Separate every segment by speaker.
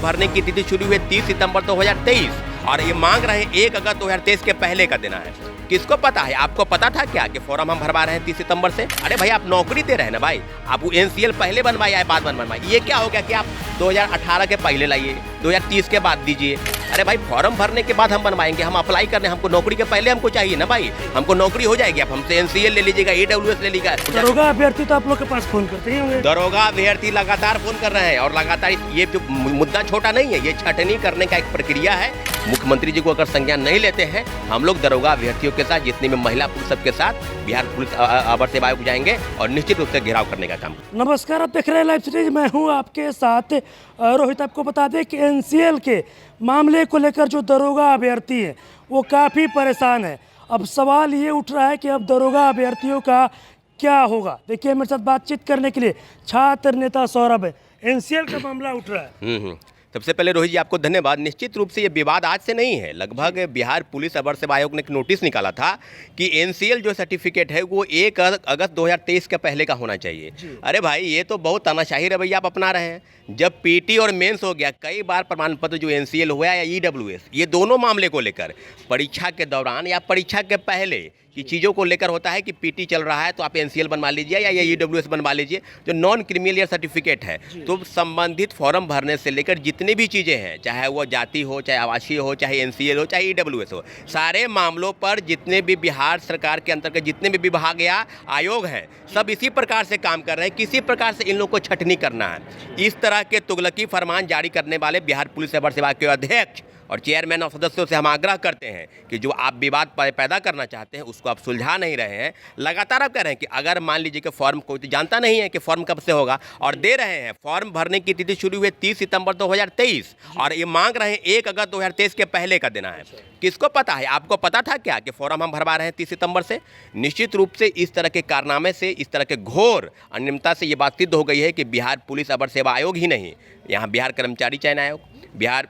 Speaker 1: भरने की तिथि शुरू हुई 30 सितंबर 2023 और ये मांग रहे हैं 1 अगस्त 2023 के पहले का देना है। किसको पता है? आपको पता था क्या कि फॉर्म हम भरवा रहे हैं 30 सितंबर से? अरे भाई आप नौकरी दे रहे हैं ना भाई, आप वो एनसीएल पहले बनवाइए या बाद में बनवाइए। ये क्या हो गया कि आप 2018 के पहले लाइए, 2030 के बाद दीजिए। अरे भाई फॉर्म भरने के बाद हम बनवाएंगे, हम अप्लाई करने, हमको नौकरी के पहले हमको चाहिए ना भाई, हमको नौकरी हो जाएगी। आप हमसे एनसीएल ले लीजिएगा, ईडब्ल्यूएस ले लीजिएगा।
Speaker 2: दरोगा अभ्यर्थी तो आप लोग के पास फोन करते ही होंगे।
Speaker 1: दरोगा अभ्यर्थी लगातार फोन कर रहे हैं और लगातार ये जो मुद्दा छोटा नहीं है, ये छटनी करने का एक प्रक्रिया है। मुख्यमंत्री जी को अगर संज्ञान नहीं लेते हैं, हम लोग दरोगा अभ्यर्थियों के साथ, जितने में महिला पुलिस सबके साथ बिहार पुलिस अवर सेवा आयोग जाएंगे और निश्चित रूप से घेराव करने का काम।
Speaker 2: नमस्कार, आप देख रहे हैं लाइव सीरीज, मैं हूं आपके साथ रोहित। आपको बता दें कि एनसीएल के मामले को लेकर जो दरोगा अभ्यर्थी है वो काफ़ी परेशान है। अब सवाल ये उठ रहा है कि अब दरोगा अभ्यर्थियों का क्या होगा। देखिए मेरे साथ बातचीत करने के लिए छात्र नेता सौरभ है। एनसीएल का मामला उठ रहा है।
Speaker 1: सबसे पहले रोहित जी आपको धन्यवाद। निश्चित रूप से ये विवाद आज से नहीं है, लगभग बिहार पुलिस अवर सेवा आयोग ने एक नोटिस निकाला था कि एनसीएल जो सर्टिफिकेट है वो 1 अगस्त 2023 के पहले का होना चाहिए। अरे भाई ये तो बहुत तानाशाही रवैया आप अपना रहे हैं। जब पीटी और मेंस हो गया, कई बार प्रमाण पत्र जो एनसीएल हुआ या ईडब्ल्यूएस, ये दोनों मामले को लेकर परीक्षा के दौरान या परीक्षा के पहले की चीज़ों को लेकर होता है कि पीटी चल रहा है तो आप एनसीएल बनवा लीजिए या ईडब्ल्यूएस बनवा लीजिए, जो नॉन क्रिमिनल सर्टिफिकेट है। तो संबंधित फॉर्म भरने से लेकर जितनी भी चीज़ें हैं, चाहे वो जाति हो, चाहे आवासीय हो, चाहे एनसीएल हो, चाहे ईडब्ल्यूएस हो, सारे मामलों पर जितने भी बिहार सरकार के अंतर्गत जितने भी विभाग या आयोग हैं, सब इसी प्रकार से काम कर रहे हैं। किसी प्रकार से इन लोगों को छटनी करना है। इस तरह के तुगलकी फरमान जारी करने वाले बिहार पुलिस अवर सेवा के अध्यक्ष और चेयरमैन और सदस्यों से हम आग्रह करते हैं कि जो आप विवाद पैदा करना चाहते हैं उसको आप सुलझा नहीं रहे हैं। लगातार आप कह रहे हैं कि अगर मान लीजिए कि फॉर्म कोई तो जानता नहीं है कि फॉर्म कब से होगा और दे रहे हैं। फॉर्म भरने की तिथि शुरू हुई 30 सितंबर 2023 और ये मांग रहे हैं 1 अगस्त 2023 के पहले का देना है। किसको पता है? आपको पता था क्या कि फॉर्म हम भरवा रहे हैं 30 सितंबर से? निश्चित रूप से इस तरह के कारनामे से, इस तरह के घोर अनियमितता से ये बात सिद्ध हो गई है कि बिहार पुलिस अवर सेवा आयोग ही नहीं, यहाँ बिहार कर्मचारी चयन आयोग, बिहार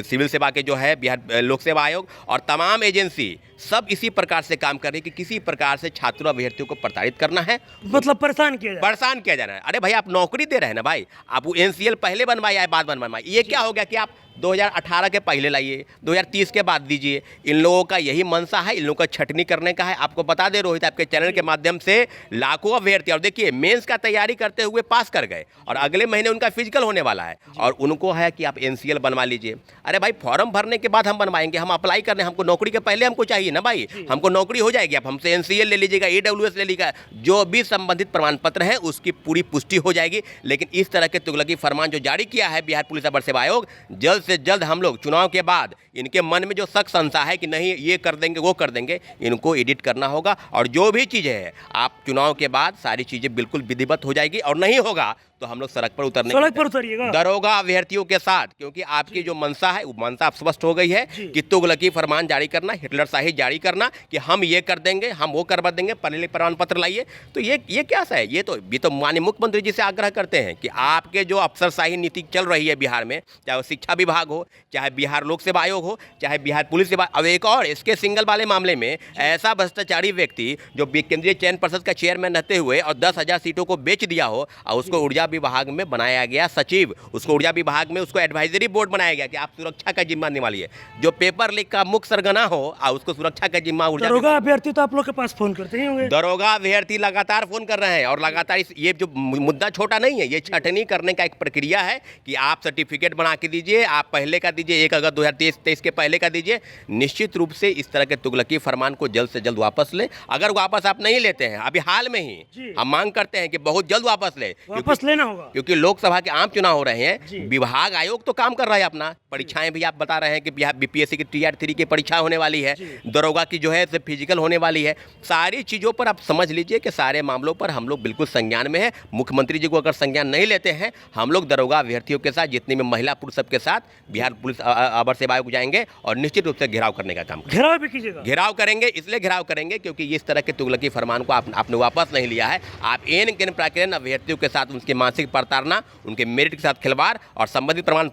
Speaker 1: सिविल सेवा के जो है बिहार लोक सेवा आयोग और तमाम एजेंसी सब इसी प्रकार से काम कर रही है कि किसी प्रकार से छात्रों अभ्यर्थियों को प्रताड़ित करना है,
Speaker 2: मतलब परेशान किया जा रहा है।
Speaker 1: अरे भाई आप नौकरी दे रहे हैं ना भाई, आप वो एनसीएल पहले बनवाइए या बाद में बनवाइए। ये क्या हो गया कि आप 2018 के पहले लाइए, 2030 के बाद दीजिए। इन लोगों का यही मंशा है, इन लोगों का छटनी करने का है। आपको बता दें रोहित, आपके चैनल के माध्यम से लाखों अभ्यर्थी और देखिए मेंस का तैयारी करते हुए पास कर गए और अगले महीने उनका फिजिकल होने वाला है और उनको है कि आप एनसीएल बनवा लीजिए। अरे भाई फॉर्म भरने के बाद हम बनवाएंगे, हम अप्लाई करने, हमको नौकरी के पहले हमको चाहिए ना भाई, हमको नौकरी हो जाएगी। आप हमसे एनसीएल ले लीजिएगा, ईडब्ल्यूएस ले लीजिएगा, जो भी संबंधित प्रमाण पत्र है उसकी पूरी पुष्टि हो जाएगी। लेकिन इस तरह के तुगलकी फरमान जो जारी किया है बिहार पुलिस अवर सेवा आयोग, जल्द से जल्द हम लोग चुनाव के बाद इनके मन में जो शक संशय है कि नहीं ये कर देंगे वो कर देंगे, इनको एडिट करना होगा और जो भी चीज़ें हैं आप चुनाव के बाद सारी चीज़ें बिल्कुल विधिवत हो जाएगी और नहीं होगा तो हम लोग सड़क पर उतरिएगा दरोगा अभ्यर्थियों के साथ, क्योंकि आपकी जो मंशा है वो मंशा अब स्पष्ट हो गई है कि तुगलकी फरमान जारी करना, हिटलरशाही जारी करना कि हम ये कर देंगे, हम वो करवा देंगे, पहले प्रमाण पत्र लाइए। तो ये क्या है? ये तो माननीय मुख्यमंत्री जी से आग्रह करते हैं कि आपके जो अफसरशाही नीति चल रही है बिहार में, चाहे वो शिक्षा विभाग हो, चाहे बिहार लोक सेवा आयोग हो, चाहे बिहार पुलिस सेवा। अब एक और इसके सिंगल वाले मामले में ऐसा भ्रष्टाचारी व्यक्ति जो केंद्रीय चयन परिषद का चेयरमैन रहते हुए और 10,000 सीटों को बेच दिया हो और उसको ऊर्जा विभाग में बनाया गया सचिव, उसको ऊर्जा विभाग में उसको एडवाइजरी बोर्ड बनाया गया कि आप सुरक्षा का जिम्मा निभाइए। जो पेपर लीक का मुख्य सरगना हो और उसको सुरक्षा का जिम्मा
Speaker 2: दरोगा अभ्यर्थी तो आप लोग के पास फोन करते ही होंगे।
Speaker 1: दरोगा अभ्यर्थी लगातार फोन कर रहे हैं और लगातार ये जो मुद्दा छोटा नहीं है, ये छटनी करने का एक प्रक्रिया है कि आप सर्टिफिकेट बना के दीजिए, आप पहले का दीजिए, 1 अगस्त 2023 के पहले का दीजिए। निश्चित रूप से इस तरह के तुगलकी फरमान को जल्द से जल्द वापस ले। अगर वापस आप नहीं लेते हैं, अभी हाल में ही हम मांग करते हैं कि बहुत जल्द वापस
Speaker 2: लेना होगा,
Speaker 1: क्योंकि लोकसभा के आम चुनाव हो रहे हैं। विभाग आयोग तो काम कर रहा है अपना, परीक्षाएं भी आप बता रहे हैं कि बीपीएससी की टीआर 3 की परीक्षा होने वाली है, दरोगा की जो है फिजिकल होने वाली है। सारी चीज़ों पर आप समझ लीजिए कि सारे मामलों पर हम लोग बिल्कुल संज्ञान में है। मुख्यमंत्री जी को अगर संज्ञान नहीं लेते हैं, हम लोग दरोगा अभ्यर्थियों के साथ, जितने में महिला पुरुष सबके साथ बिहार पुलिस अवर सेवा आयोग जाएंगे और निश्चित रूप से घेराव करने का काम
Speaker 2: घेराव भी कीजिएगा।
Speaker 1: घेराव करेंगे, इसलिए घेराव करेंगे क्योंकि इस तरह के तुगलकी फरमान को आपने वापस नहीं लिया है। आप एन प्रकरण अभ्यर्थियों के साथ उनकी मानसिक प्रताड़ना, उनके मेरिट के साथ खिलवाड़ और संबंधित प्रमाण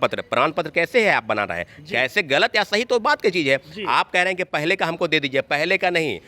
Speaker 1: पत्र कैसे है आप बना रहे हैं, कैसे गलत या सही तो बात की चीज़ है। आप कह रहे हैं कि पहले का हमको दे दीजिए, पहले का नहीं,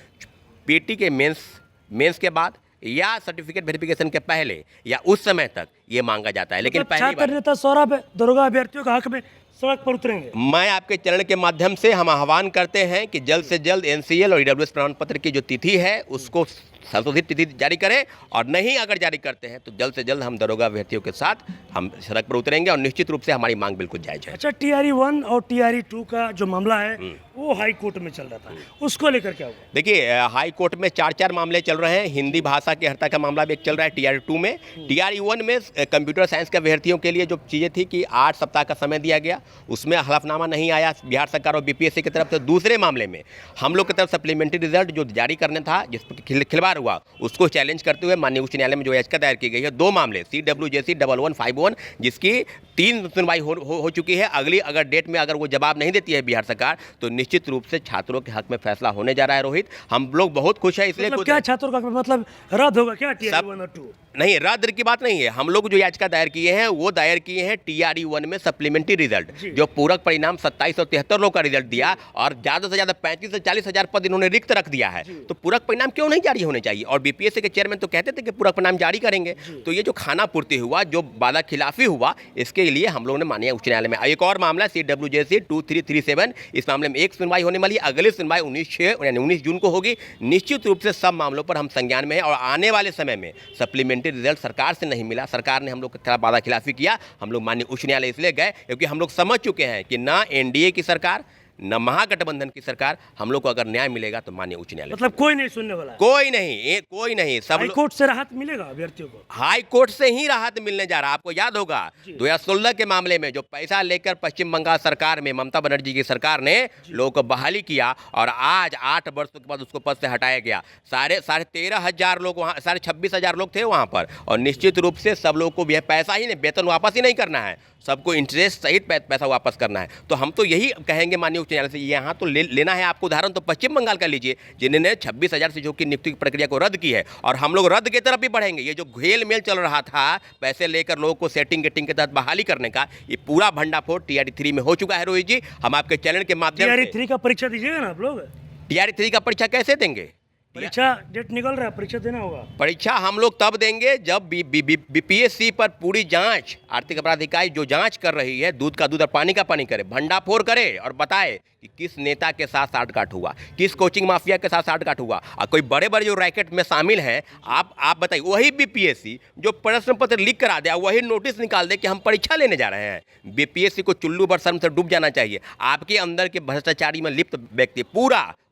Speaker 1: पीटी के मेंस के बाद या सर्टिफिकेट वेरिफिकेशन के पहले या उस समय तक ये मांगा जाता है। लेकिन पहली
Speaker 2: छात्र नेता सौरभ दरोगा अभ्यर्थियों के हक में सड़क पर उतरेंगे।
Speaker 1: मैं आपके चैनल के माध्यम से हम आह्वान करते हैं कि जल्द से जल्द एनसीएल और ईडब्ल्यूएस प्रमाण पत्र की जो तिथि है उसको संशोधित तिथि जारी करें, और नहीं अगर जारी करते हैं तो जल्द से जल्द हम दरोगा अभ्यर्थियों के साथ हम सड़क पर उतरेंगे, और निश्चित रूप से हमारी मांग बिल्कुल जायज है।
Speaker 2: अच्छा, TRE 1 और TRE 2 का जो मामला है वो हाई कोर्ट में चल रहा था, उसको लेकर क्या हुआ?
Speaker 1: देखिए, हाई कोर्ट में 4 मामले चल रहे हैं। हिंदी भाषा की हत्या का मामला भी एक चल रहा है TRE 2 में। TRE 1 में कंप्यूटर साइंस के अभ्यर्थियों के लिए जो चीज़ें थी कि 8 सप्ताह का समय दिया गया, उसमें हलफनामा नहीं आया बिहार सरकार और BPSC की तरफ से। दूसरे मामले में हम लोग की तरफ सप्लीमेंट्री रिजल्ट जो जारी करना था, जिस पर खिलवाड़ हुआ, उसको चैलेंज करते हुए माननीय उच्च न्यायालय में जो याचिका दायर की गई है, 2 मामले CWJC 1151, जिसकी 3 सुनवाई हो चुकी है। अगली अगर डेट में अगर वो जवाब नहीं देती है बिहार सरकार, तो निश्चित रूप से छात्रों के हक में फैसला होने जा रहा है। रोहित, हम लोग बहुत खुश है इसलिए।
Speaker 2: मतलब क्या छात्रों का मतलब रद्द होगा क्या TRE 1 और 2?
Speaker 1: नहीं, रद्द की बात नहीं है। हम लोग जो याचिका दायर किए हैं वो दायर किए हैं TRE 1 में सप्लीमेंट्री रिजल्ट, जो पूरक परिणाम 2773 लोग का रिजल्ट दिया, और ज़्यादा से ज़्यादा 35 से 40 हज़ार पद इन्होंने रिक्त रख दिया है। तो पूरक परिणाम क्यों नहीं जारी होने चाहिए? और BPSC के चेयरमैन तो कहते थे कि पूरक परिणाम जारी करेंगे। तो ये जो खाना पूर्ति हुआ, जो वादा खिलाफी हुआ, इसके लिए हम लोगों ने माननीय उच्च न्यायालय में एक और मामला CWJC 2337, इस मामले में एक सुनवाई होने वाली है। अगली सुनवाई 19 जून को होगी। निश्चित रूप से सब मामलों पर हम संज्ञान में हैं, और आने वाले समय में सप्लीमेंट्री रिजल्ट सरकार से नहीं मिला, सरकार ने हम लोग के खिलाफ वादा खिलाफी किया, हम लोग माननीय उच्च न्यायालय इसलिए गए क्योंकि हम लोग समझ चुके हैं कि ना NDA की सरकार न महागठबंधन की सरकार, हम लोग को अगर न्याय मिलेगा तो माननीय उच्च न्यायालय।
Speaker 2: मतलब कोई नहीं सुनने वाला है?
Speaker 1: कोई नहीं। सब
Speaker 2: हाई कोर्ट से राहत मिलेगा अभ्यर्थियों को?
Speaker 1: हाई कोर्ट से ही राहत मिलने जा रहा है। आपको याद होगा 2016 के मामले में जो पैसा लेकर पश्चिम बंगाल सरकार में ममता बनर्जी की सरकार ने लोगों को बहाली किया, और आज 8 वर्षों के बाद उसको पद से हटाया गया। साढ़े 13,000 लोग वहाँ, 26,500 लोग थे वहाँ पर, और निश्चित रूप से सब लोग को भी पैसा ही नहीं, वेतन वापस ही नहीं करना है, सबको इंटरेस्ट सहित पैसा वापस करना है। तो हम तो यही कहेंगे माननीय उच्च न्यायालय से, यहाँ तो लेना है आपको। उदाहरण तो पश्चिम बंगाल का लीजिए, जिन्होंने 26,000 शिक्षकों की नियुक्ति की प्रक्रिया को रद्द की है, और हम लोग रद्द की तरफ भी बढ़ेंगे। ये जो घेल मेल चल रहा था पैसे लेकर लोगों को सेटिंग गेटिंग के तहत बहाली करने का, ये पूरा भंडाफोड़ TRE 3 में हो चुका है। रोहित जी, हम आपके चैनल के माध्यम
Speaker 2: TRE 3 का परीक्षा दीजिएगा ना आप लोग?
Speaker 1: TRE 3 का परीक्षा कैसे देंगे?
Speaker 2: परीक्षा डेट निकल रहा है, परीक्षा देना होगा।
Speaker 1: परीक्षा हम लोग तब देंगे जब BPSC पर पूरी जांच, आर्थिक अपराध इकाई जो जांच कर रही है, दूध का दूध और पानी का पानी करे, भंडाफोड़ करे और बताए कि किस नेता के साथ साठगांठ हुआ, किस कोचिंग माफिया के साथ साठगांठ हुआ, और कोई बड़े बड़े जो रैकेट में शामिल हैं, आप बताइए। वही BPSC जो प्रश्न पत्र लीक करा दे, वही नोटिस निकाल दे कि हम परीक्षा लेने जा रहे हैं। BPSC को चुल्लू भर शर्म से डूब जाना चाहिए। आपके अंदर के भ्रष्टाचारी में लिप्त व्यक्ति,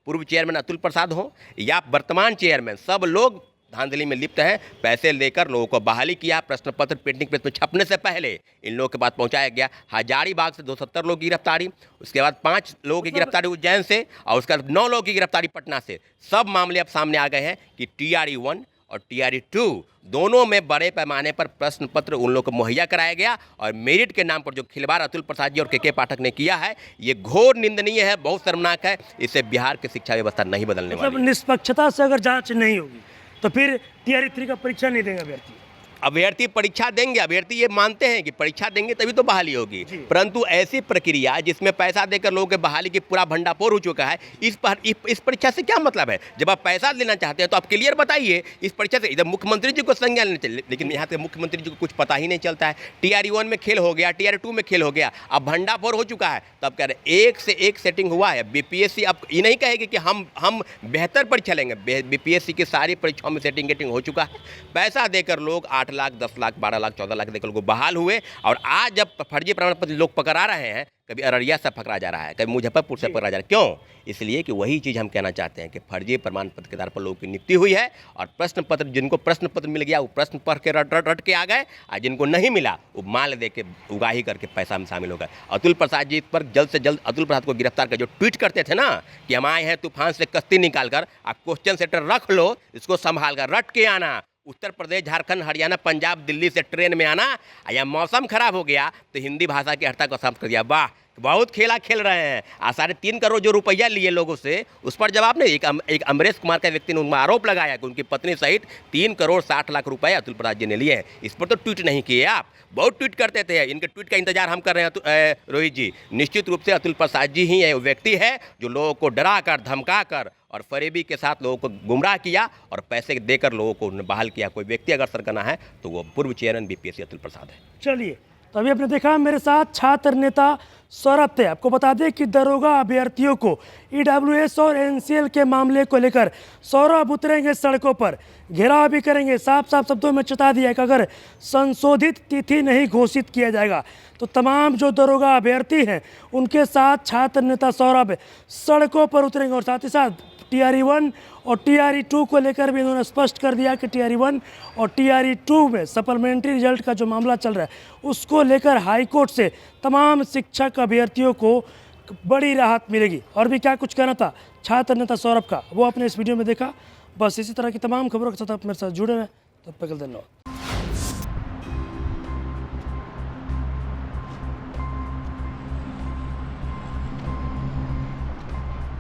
Speaker 1: पूर्व चेयरमैन अतुल प्रसाद हो या वर्तमान चेयरमैन, सब लोग धांधली में लिप्त हैं। पैसे लेकर लोगों को बहाली किया, प्रश्न पत्र प्रिंटिंग प्रेस में छपने से पहले इन लोगों के पास पहुंचाया गया। हजारीबाग से 270 लोग की गिरफ्तारी, उसके बाद 5 लोगों की गिरफ्तारी उज्जैन से, और उसके बाद 9 लोगों की गिरफ्तारी पटना से। सब मामले अब सामने आ गए हैं कि TRE 1 और TRE 2 दोनों में बड़े पैमाने पर प्रश्न पत्र उन लोगों को मुहैया कराया गया, और मेरिट के नाम पर जो खिलवाड़ अतुल प्रसाद जी और KK पाठक ने किया है, ये घोर निंदनीय है, बहुत शर्मनाक है। इससे बिहार की शिक्षा व्यवस्था नहीं बदलने वाली।
Speaker 2: मतलब निष्पक्षता से अगर जांच नहीं होगी तो फिर TRE 3 का परीक्षा नहीं देंगे अभ्यर्थी?
Speaker 1: अभ्यर्थी परीक्षा देंगे, अभ्यर्थी ये मानते हैं कि परीक्षा देंगे तभी तो बहाली होगी, परंतु ऐसी प्रक्रिया जिसमें पैसा देकर लोगों के बहाली की पूरा भंडाफोड़ हो चुका है, इस परीक्षा से क्या मतलब है? जब आप पैसा लेना चाहते हैं तो आप क्लियर बताइए। इस परीक्षा से इधर मुख्यमंत्री जी को संज्ञान लेना चाहिए, लेकिन यहाँ से मुख्यमंत्री जी को कुछ पता ही नहीं चलता है। TRE 1 में खेल हो गया, TRE 2 में खेल हो गया, अब भंडाफोड़ हो चुका है। तब कह रहे एक से एक सेटिंग हुआ है। BPSC अब ये नहीं कहेगी कि हम बेहतर परीक्षा लेंगे। BPSC की सारी परीक्षाओं में सेटिंग गेटिंग हो चुका है। पैसा देकर लोग 8 लाख, 10 लाख, 12 लाख, 14 लाख देकर लोग बहाल हुए, और आज जब फर्जी प्रमाण पत्र लोग पकड़ा रहे हैं, कभी अररिया से पकड़ा जा रहा है, कभी मुजफ्फरपुर से पकड़ा जा रहा है। क्यों? इसलिए कि वही चीज़ हम कहना चाहते हैं कि फर्जी प्रमाण पत्र के आधार पर लोगों की नियुक्ति हुई है, और प्रश्न पत्र, जिनको प्रश्न पत्र मिल गया वो प्रश्न पढ़ के रट के आ गए, और जिनको नहीं मिला वो माल दे के उगाही करके पैसा में शामिल हो गए। अतुल प्रसाद जी पर जल्द से जल्द अतुल प्रसाद को गिरफ्तार कर, जो ट्वीट करते थे ना कि हम आए हैं तूफान से कश्ती निकाल कर, आप क्वेश्चन सेंटर रख लो, इसको संभाल कर रट के आना। उत्तर प्रदेश, झारखंड, हरियाणा, पंजाब, दिल्ली से ट्रेन में आना, या मौसम खराब हो गया तो हिंदी भाषा की हत्या को समाप्त कर दिया। वाह, बहुत खेला खेल रहे हैं। 3.5 करोड़ जो रुपया लिए लोगों से, उस पर जवाब नहीं। एक अमरेश कुमार का व्यक्ति ने उन आरोप लगाया कि उनकी पत्नी सहित 3 करोड़ 60 लाख रुपए अतुल प्रसाद जी ने लिए हैं। इस पर तो ट्वीट नहीं किए आप। बहुत ट्वीट करते थे, इनके ट्वीट का इंतजार हम कर रहे हैं रोहित जी। निश्चित रूप से अतुल प्रसाद जी ही वो व्यक्ति है जो लोगों को डरा कर, धमका कर और फरेबी के साथ लोगों को गुमराह किया और पैसे देकर लोगों को बहाल किया। कोई व्यक्ति अगर सर करना है तो वो पूर्व चेयरमैन बीपीएससी अतुल प्रसाद है।
Speaker 2: चलिए, तो अभी आपने देखा मेरे साथ छात्र नेता सौरभ थे। आपको बता दें कि दरोगा अभ्यर्थियों को ईडब्ल्यूएस और एनसीएल के मामले को लेकर सौरभ उतरेंगे सड़कों पर, घेराव भी करेंगे। साफ साफ शब्दों में चेता दिया कि अगर संशोधित तिथि नहीं घोषित किया जाएगा तो तमाम जो दरोगा अभ्यर्थी हैं उनके साथ छात्र नेता सौरभ सड़कों पर उतरेंगे। और साथ ही साथ टीआरई 1 और टीआरई 2 को लेकर भी इन्होंने स्पष्ट कर दिया कि टीआरई 1 और टीआरई 2 में सप्लीमेंट्री रिजल्ट का जो मामला चल रहा है उसको लेकर हाईकोर्ट से तमाम शिक्षक अभ्यर्थियों को बड़ी राहत मिलेगी। और भी क्या कुछ कहना था छात्र नेता सौरभ का, वो अपने इस वीडियो में देखा। बस इसी तरह की तमाम खबरों के साथ आप मेरे साथ जुड़े रहें। तब तक के लिए धन्यवाद।